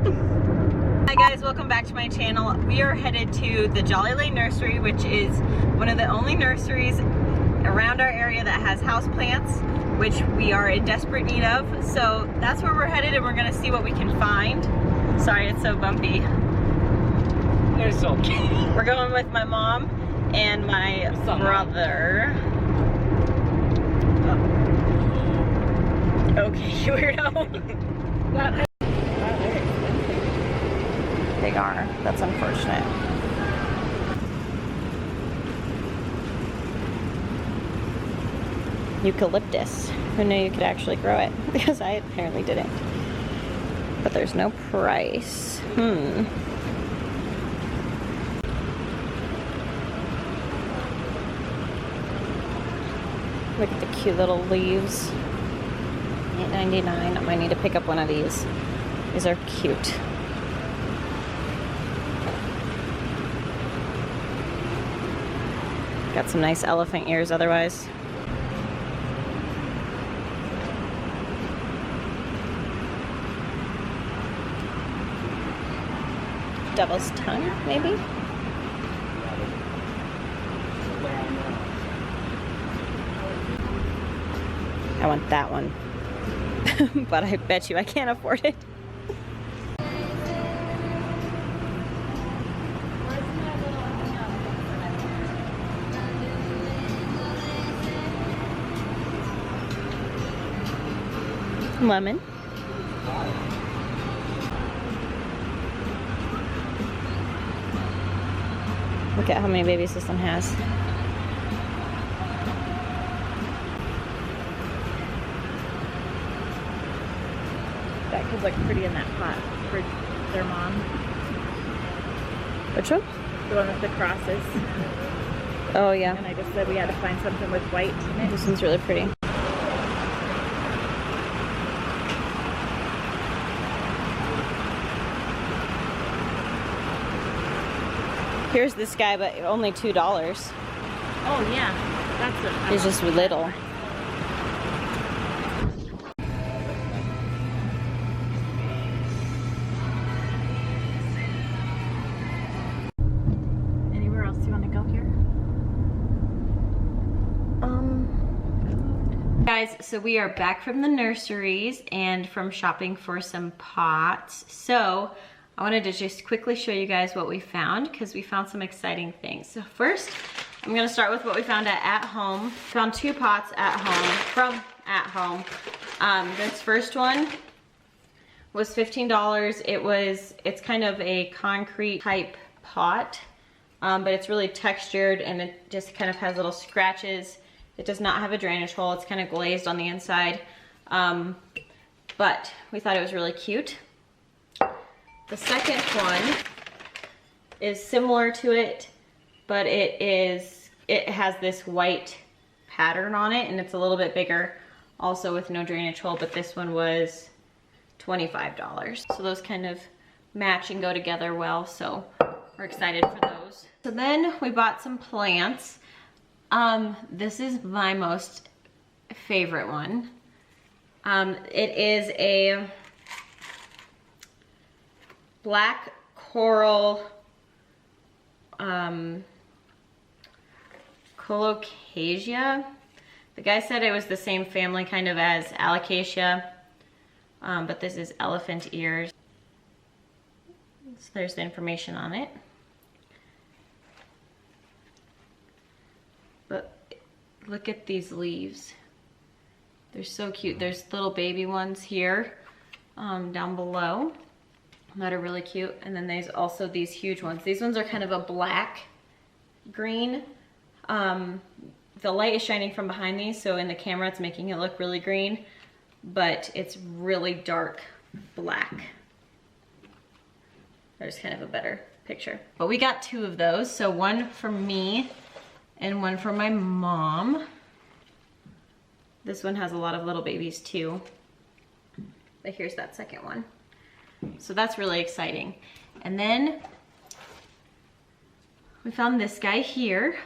Hi guys, welcome back to my channel. We are headed to the Jolly Lane Nursery, which is one of the only nurseries around our area that has houseplants, which we are in desperate need of. So that's where we're headed, and we're gonna see what we can find. Sorry, it's so bumpy. They're so cute. We're going with my mom and my brother. Okay, weirdo. They are. That's unfortunate. Eucalyptus. Who knew you could actually grow it? Because I apparently didn't. But there's no price. Look at the cute little leaves. $8.99. I might need to pick up one of these. These are cute. Got some nice elephant ears otherwise. Devil's tongue, maybe? I want that one. But I bet you I can't afford it. Lemon. Look at how many babies this one has. That could look pretty in that pot for their mom. Which one? The one with the crosses. Oh yeah. And I just said we had to find something with white in it. This one's really pretty. Here's this guy, but only $2. Oh yeah, that's it. He's just little. Anywhere else you want to go here? Guys, so we are back from the nurseries and from shopping for some pots. So I wanted to just quickly show you guys what we found, because we found some exciting things. So first, I'm gonna start with what we found at home. Found 2 pots at home, from at home. This first one was $15. It's kind of a concrete type pot, but it's really textured and it just kind of has little scratches. It does not have a drainage hole. It's kind of glazed on the inside, but we thought it was really cute. The second one is similar to it, but it has this white pattern on it, and it's a little bit bigger, also with no drainage hole, but this one was $25. So those kind of match and go together well, so we're excited for those. So then we bought some plants. This is my most favorite one. It is a black coral colocasia. The guy said it was the same family kind of as alocasia, but this is elephant ears. So there's the information on it. But look at these leaves. They're so cute. There's little baby ones here down below that are really cute. And then there's also these huge ones. These ones are kind of a black green. The light is shining from behind these, so in the camera it's making it look really green, but it's really dark black. There's kind of a better picture. But we got 2 of those, so one for me and one for my mom. This one has a lot of little babies too, but here's that second one. So that's really exciting. And then we found this guy here.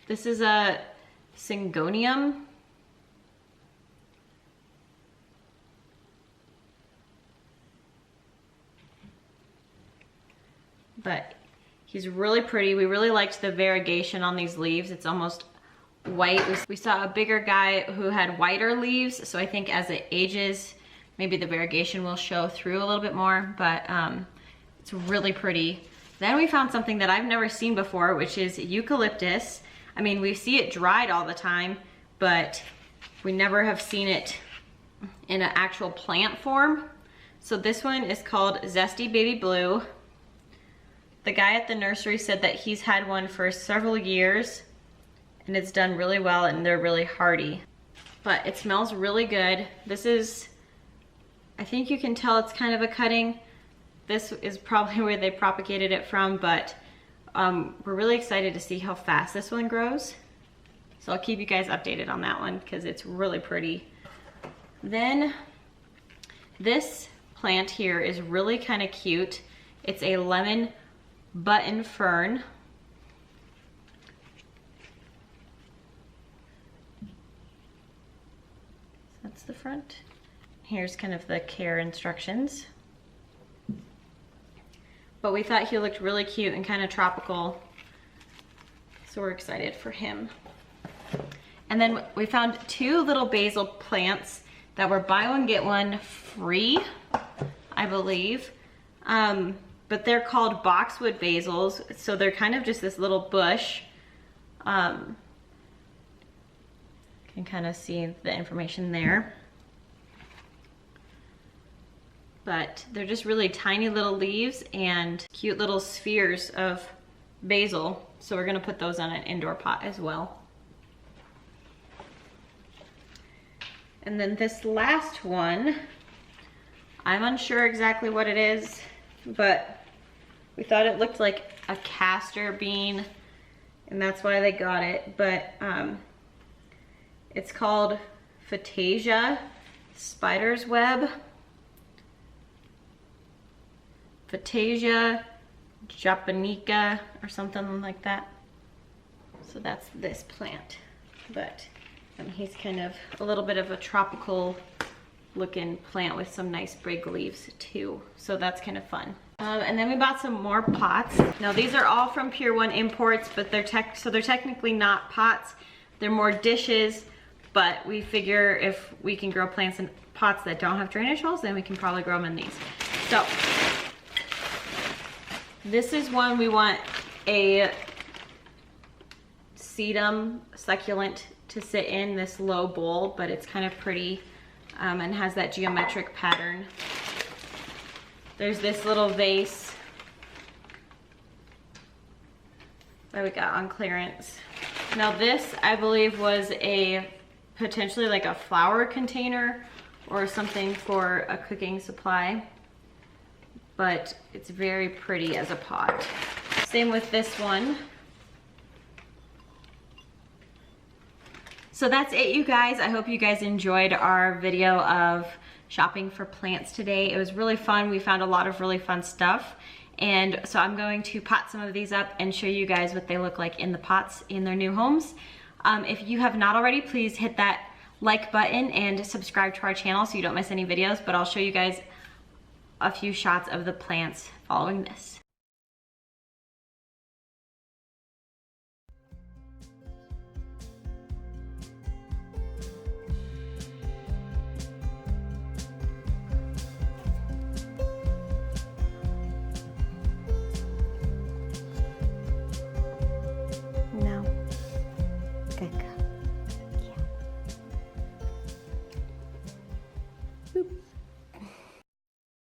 This is a Syngonium. but he's really pretty. We really liked the variegation on these leaves. It's almost white. We saw a bigger guy who had whiter leaves, so I think as it ages, maybe the variegation will show through a little bit more, but it's really pretty. Then we found something that I've never seen before, which is eucalyptus. I mean, we see it dried all the time, but we never have seen it in an actual plant form. So this one is called Zesty Baby Blue. The guy at the nursery said that he's had one for several years and it's done really well and they're really hardy. But it smells really good. This is, I think you can tell it's kind of a cutting. This is probably where they propagated it from, but we're really excited to see how fast this one grows. So I'll keep you guys updated on that one because it's really pretty. Then this plant here is really kind of cute. It's a lemon button fern. So that's the front. Here's kind of the care instructions. But we thought he looked really cute and kind of tropical, so we're excited for him. And then we found two little basil plants that were buy one get one free, I believe. But they're called boxwood basils, so they're kind of just this little bush. You can kind of see the information there. But they're just really tiny little leaves and cute little spheres of basil. So we're gonna put those on an indoor pot as well. And then this last one, I'm unsure exactly what it is, but we thought it looked like a castor bean and that's why they got it. But it's called Phaeacia spider's web. Phaeacia japonica or something like that. So that's this plant, but he's kind of a little bit of a tropical looking plant with some nice big leaves too. So that's kind of fun. And then we bought some more pots. Now these are all from Pier 1 Imports, but they're technically not pots. They're more dishes, but we figure if we can grow plants in pots that don't have drainage holes, then we can probably grow them in these. So this is one we want a sedum succulent to sit in this low bowl, but it's kind of pretty and has that geometric pattern. There's this little vase that we got on clearance. Now this, I believe, was a potentially like a flower container or something for a cooking supply, but it's very pretty as a pot. Same with this one. So that's it, you guys. I hope you guys enjoyed our video of shopping for plants today. It was really fun. We found a lot of really fun stuff. And so I'm going to pot some of these up and show you guys what they look like in the pots in their new homes. If you have not already, please hit that like button and subscribe to our channel so you don't miss any videos, but I'll show you guys a few shots of the plants following this.